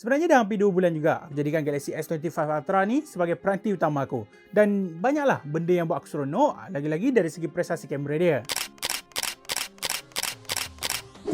Sebenarnya dah hampir 2 bulan juga aku jadikan Galaxy S25 Ultra ni sebagai peranti utama aku. Dan banyaklah benda yang buat aku seronok, lagi-lagi dari segi prestasi kamera dia.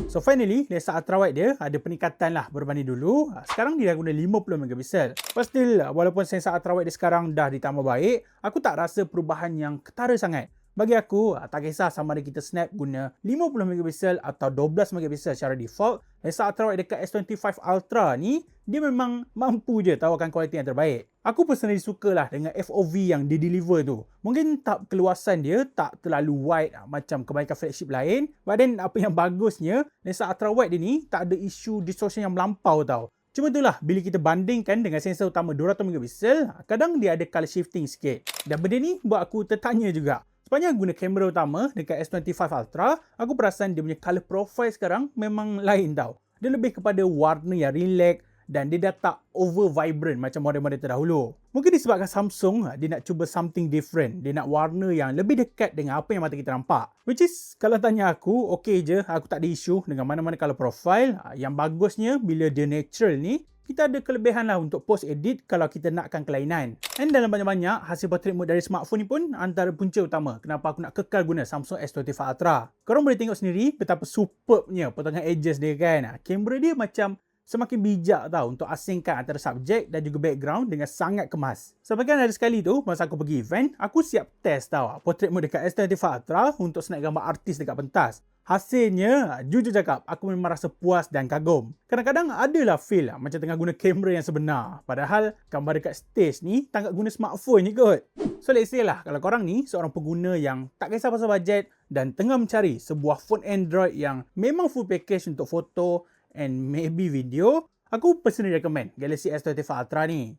So finally, lensa ultrawide dia ada peningkatan lah berbanding dulu. Sekarang dia dah guna 50 megapiksel. But still, walaupun sensor ultrawide dia sekarang dah ditambah baik, aku tak rasa perubahan yang ketara sangat. Bagi aku, tak kisah sama ada kita snap guna 50 megapiksel atau 12 megapiksel secara default, lensa ultrawide dekat S25 Ultra ni, dia memang mampu je tawarkan kualiti yang terbaik. Aku personally sukalah dengan FOV yang dia deliver tu. Mungkin tahap keluasan dia tak terlalu wide macam kebanyakan flagship lain. But then apa yang bagusnya, lensa ultrawide dia ni tak ada isu distortion yang melampau tau. Cuma itulah, bila kita bandingkan dengan sensor utama 200 megapiksel, kadang dia ada color shifting sikit. Dan benda ni buat aku tertanya juga. Sepanjang guna kamera utama dekat S25 Ultra, aku perasan dia punya color profile sekarang memang lain tau. Dia lebih kepada warna yang relax dan dia dah tak over vibrant macam model-model terdahulu. Mungkin disebabkan Samsung dia nak cuba something different. Dia nak warna yang lebih dekat dengan apa yang mata kita nampak. Which is, kalau tanya aku, okey je, aku tak ada isu dengan mana-mana color profile. Yang bagusnya bila dia natural ni, kita ada kelebihan lah untuk post edit kalau kita nakkan kelainan. And dalam banyak-banyak, hasil portrait mode dari smartphone ni pun antara punca utama kenapa aku nak kekal guna Samsung S25 Ultra. Korang boleh tengok sendiri betapa superbnya potongan edges dia kan. Kamera dia macam semakin bijak tau untuk asingkan antara subjek dan juga background dengan sangat kemas. Sampai kan ada sekali tu, masa aku pergi event, aku siap test tau portrait mode dekat S25 Ultra untuk snap gambar artis dekat pentas. Hasilnya, jujur cakap, aku memang rasa puas dan kagum. Kadang-kadang adalah feel macam tengah guna kamera yang sebenar. Padahal, gambar dekat stage ni tangkap guna smartphone je kot. So let's say lah, kalau korang ni seorang pengguna yang tak kisah pasal bajet dan tengah mencari sebuah phone Android yang memang full package untuk foto and maybe video, aku personally recommend Galaxy S25 Ultra ni.